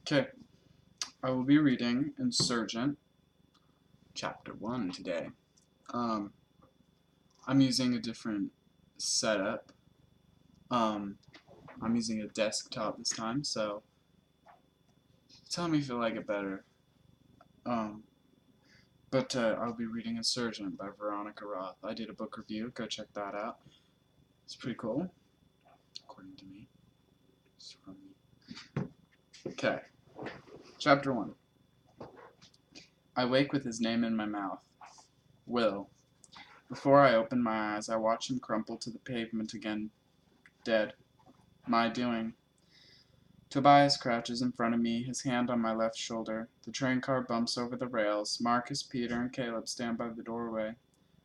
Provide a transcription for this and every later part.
Okay, I will be reading Insurgent, Chapter 1 today. Um, I'm using a different setup. Um, I'm using a desktop this time, so tell me if you like it better. Um, but I'll be reading Insurgent by Veronica Roth. I did a book review, go check that out. It's pretty cool, according to me. It's from me. Okay, Chapter 1. I wake with his name in my mouth. Will. Before I open my eyes, I watch him crumple to the pavement again, dead. My doing. Tobias crouches in front of me, his hand on my left shoulder. The train car bumps over the rails. Marcus, Peter, and Caleb stand by the doorway.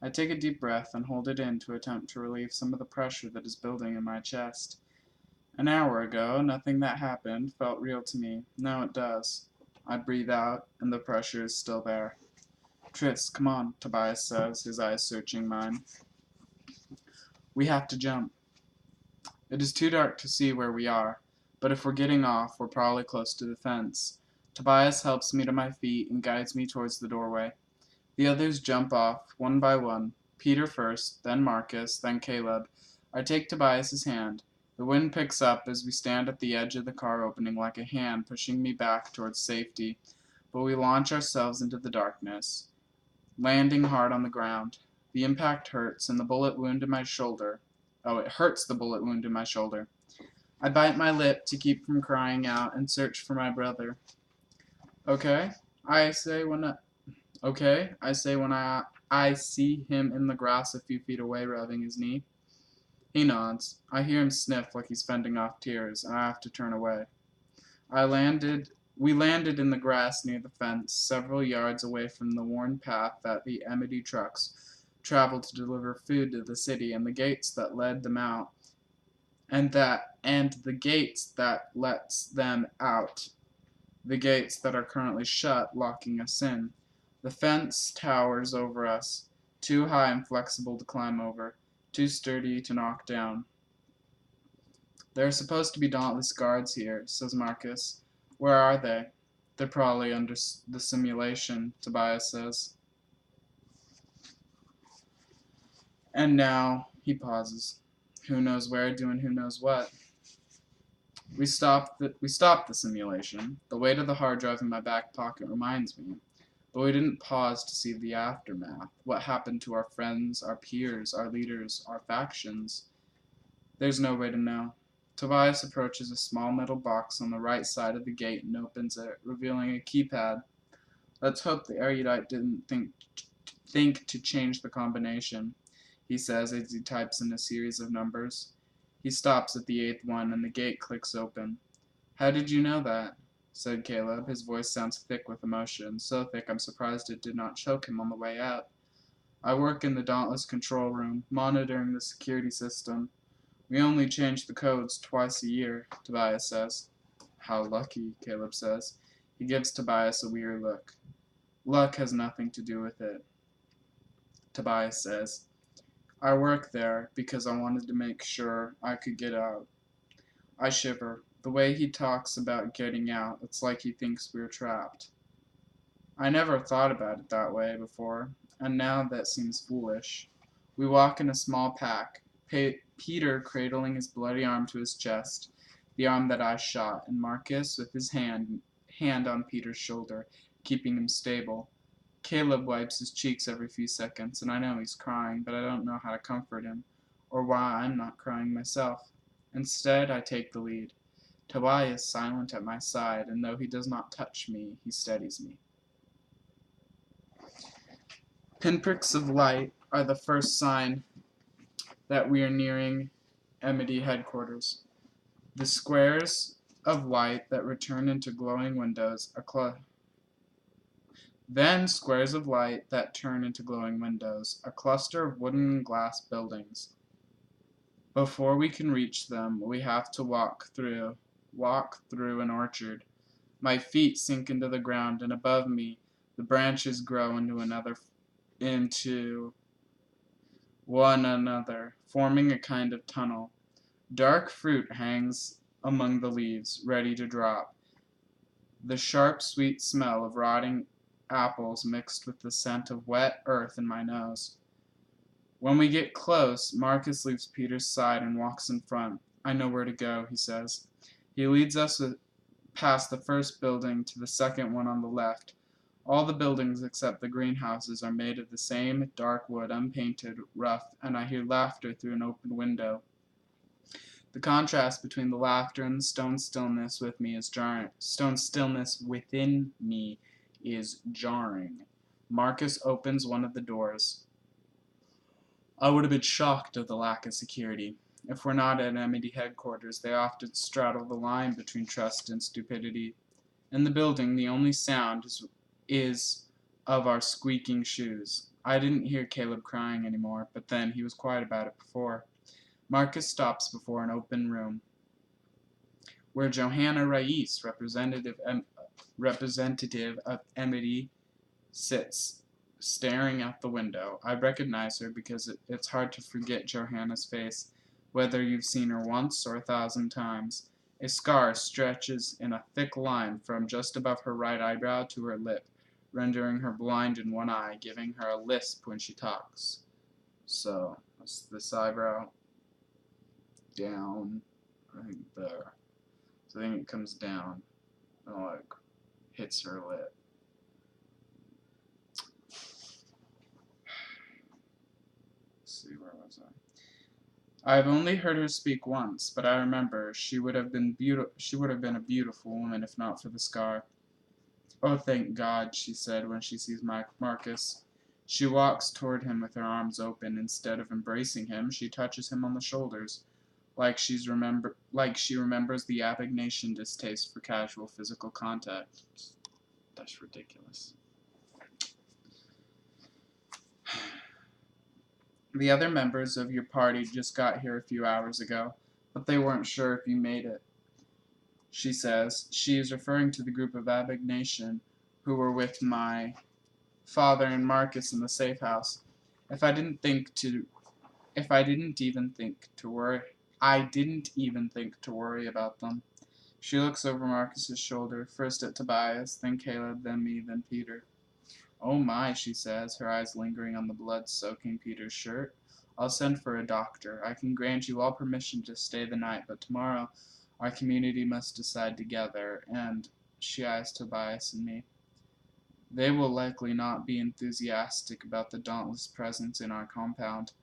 I take a deep breath and hold it in to attempt to relieve some of the pressure that is building in my chest. An hour ago, nothing that happened felt real to me. Now it does. I breathe out, and the pressure is still there. Tris, come on, Tobias says, his eyes searching mine. We have to jump. It is too dark to see where we are, but if we're getting off, we're probably close to the fence. Tobias helps me to my feet and guides me towards the doorway. The others jump off, one by one. Peter first, then Marcus, then Caleb. I take Tobias's hand. The wind picks up as we stand at the edge of the car opening like a hand pushing me back towards safety, but we launch ourselves into the darkness, landing hard on the ground. The impact hurts, and the bullet wound in my shoulder. Oh, it hurts the bullet wound in my shoulder. I bite my lip to keep from crying out and search for my brother. Okay, I say when I see him in the grass a few feet away, rubbing his knee. He nods. I hear him sniff like he's fending off tears, and I have to turn away. We landed in the grass near the fence, several yards away from the worn path that the Amity trucks travel to deliver food to the city, and the gates that led them out, and the gates that lets them out. The gates that are currently shut, locking us in. The fence towers over us, too high and flexible to climb over, too sturdy to knock down. There are supposed to be dauntless guards here, says Marcus. Where are they? They're probably under the simulation, Tobias says. And now, he pauses. Who knows where, doing who knows what. We stopped the simulation. The weight of the hard drive in my back pocket reminds me. But we didn't pause to see the aftermath. What happened to our friends, our peers, our leaders, our factions? There's no way to know. Tobias approaches a small metal box on the right side of the gate and opens it, revealing a keypad. Let's hope the erudite didn't think to change the combination, he says as he types in a series of numbers. He stops at the 8th one, and the gate clicks open. How did you know that? Said Caleb. His voice sounds thick with emotion, so thick I'm surprised it did not choke him on the way out. I work in the Dauntless control room, monitoring the security system. We only change the codes twice a year, Tobias says. How lucky, Caleb says. He gives Tobias a weary look. Luck has nothing to do with it, Tobias says. I work there because I wanted to make sure I could get out. I shiver. The way he talks about getting out, it's like he thinks we're trapped. I never thought about it that way before, and now that seems foolish. We walk in a small pack, Peter cradling his bloody arm to his chest, the arm that I shot, and Marcus with his hand on Peter's shoulder, keeping him stable. Caleb wipes his cheeks every few seconds, and I know he's crying, but I don't know how to comfort him, or why I'm not crying myself. Instead, I take the lead. Tobias is silent at my side, and though he does not touch me, he steadies me. Pinpricks of light are the first sign that we are nearing Amity headquarters. The squares of light that return into glowing windows Then squares of light that turn into glowing windows, a cluster of wooden and glass buildings. Before we can reach them, we have to walk through an orchard. My feet sink into the ground, and above me, the branches grow into one another, forming a kind of tunnel. Dark fruit hangs among the leaves, ready to drop. the sharp, sweet smell of rotting apples mixed with the scent of wet earth in my nose. When we get close, Marcus leaves Peter's side and walks in front. I know where to go, he says. He leads us past the first building to the second one on the left. All the buildings except the greenhouses are made of the same dark wood, unpainted, rough, and I hear laughter through an open window. The contrast between the laughter and the stone stillness with me is jarring. Stone stillness within me is jarring. Marcus opens one of the doors. I would have been shocked at the lack of security. If we're not at Amity headquarters, they often straddle the line between trust and stupidity. In the building, the only sound is of our squeaking shoes. I didn't hear Caleb crying anymore, but then he was quiet about it before. Marcus stops before an open room where Johanna Rais, representative of Amity, sits, staring out the window. I recognize her because it's hard to forget Johanna's face, whether you've seen her once or 1,000 times. A scar stretches in a thick line from just above her right eyebrow to her lip, rendering her blind in one eye, giving her a lisp when she talks. So, that's this eyebrow down, I think there. So I think it comes down and like hits her lip. Let's see, where was I? I've only heard her speak once, but I remember she would have been a beautiful woman if not for the scar. Oh, thank God, she said when she sees Marcus. She walks toward him with her arms open. Instead of embracing him, she touches him on the shoulders, like she remembers the Abignation distaste for casual physical contact. That's ridiculous. The other members of your party just got here a few hours ago, but they weren't sure if you made it, she says. She is referring to the group of Abignation who were with my father and Marcus in the safe house. I didn't even think to worry about them. She looks over Marcus's shoulder, first at Tobias, then Caleb, then me, then Peter. Oh my, she says, her eyes lingering on the blood-soaking Peter's shirt. I'll send for a doctor. I can grant you all permission to stay the night, but tomorrow our community must decide together, and she eyes Tobias and me. They will likely not be enthusiastic about the dauntless presence in our compound.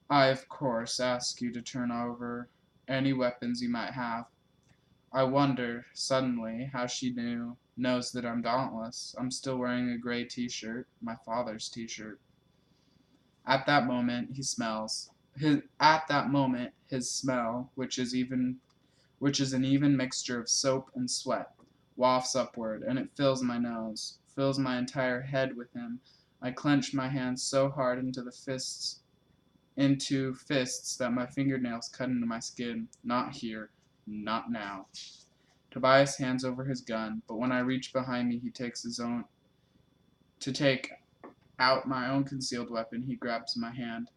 I, of course, ask you to turn over any weapons you might have. I wonder, suddenly, how she knows that I'm dauntless. I'm still wearing a gray t-shirt, my father's t-shirt. At that moment, his smell, which is an even mixture of soap and sweat, wafts upward, and it fills my nose, fills my entire head with him. I clench my hands so hard into fists that my fingernails cut into my skin. Not here. Not now. Tobias hands over his gun, but when I reach behind me, he takes his own. To take out my own concealed weapon, he grabs my hand,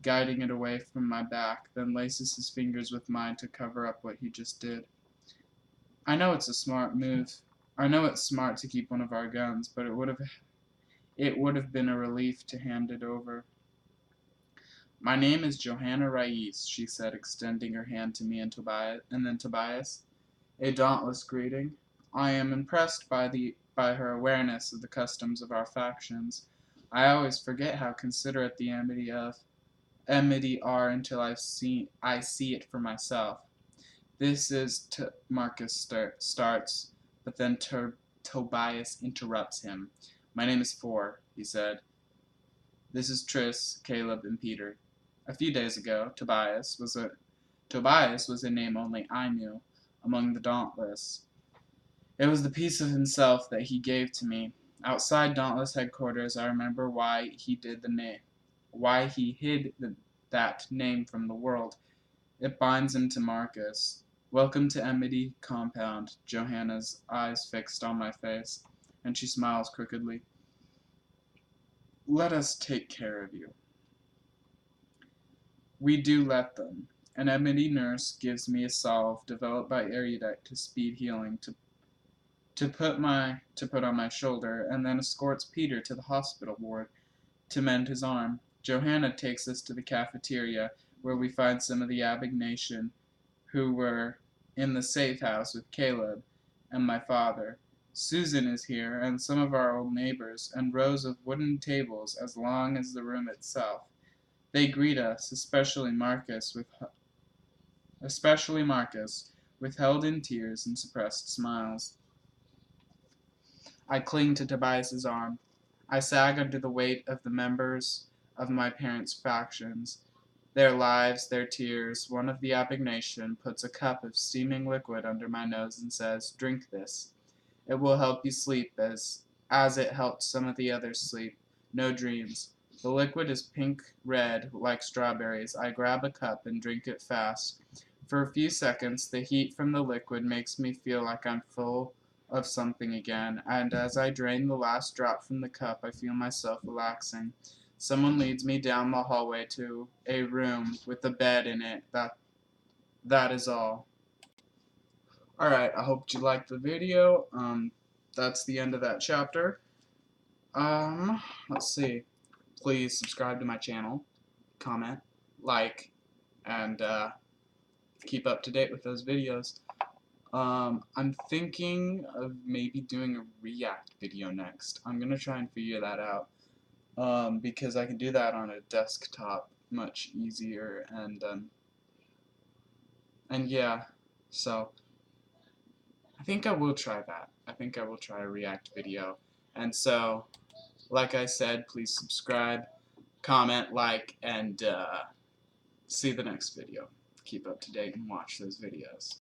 guiding it away from my back, then laces his fingers with mine to cover up what he just did. I know it's a smart move. I know it's smart to keep one of our guns, but it would have been a relief to hand it over. My name is Johanna Rais, she said, extending her hand to me and then Tobias. A dauntless greeting. I am impressed by her awareness of the customs of our factions. I always forget how considerate the Amity are until I see it for myself. This is Marcus starts, but then Tobias interrupts him. My name is Four, he said. This is Tris, Caleb, and Peter. A few days ago, Tobias was a name only I knew among the Dauntless. It was the piece of himself that he gave to me. Outside Dauntless headquarters, I remember why he hid that name from the world. It binds him to Marcus. Welcome to Amity Compound, Johanna's eyes fixed on my face, and she smiles crookedly. Let us take care of you. We do let them. An Amity nurse gives me a salve developed by Erudite to speed healing. to put on my shoulder, and then escorts Peter to the hospital ward to mend his arm. Johanna takes us to the cafeteria, where we find some of the Abbott Nation who were in the safe house with Caleb and my father. Susan is here, and some of our old neighbors, and rows of wooden tables as long as the room itself. They greet us, especially Marcus, with held-in tears and suppressed smiles. I cling to Tobias's arm. I sag under the weight of the members of my parents' factions, their lives, their tears. One of the Abignation puts a cup of steaming liquid under my nose and says, "Drink this. It will help you sleep as it helped some of the others sleep. No dreams." The liquid is pink-red like strawberries. I grab a cup and drink it fast. For a few seconds, the heat from the liquid makes me feel like I'm full of something again, and as I drain the last drop from the cup, I feel myself relaxing. Someone leads me down the hallway to a room with a bed in it. That is all. Alright, I hope you liked the video. That's the end of that chapter. Let's see. Please subscribe to my channel, comment, like, and keep up to date with those videos. I'm thinking of maybe doing a React video next. I'm gonna try and figure that out. Because I can do that on a desktop much easier, and yeah, so I think I will try that. I think I will try a React video. And so, like I said, please subscribe, comment, like, and see the next video. Keep up to date and watch those videos.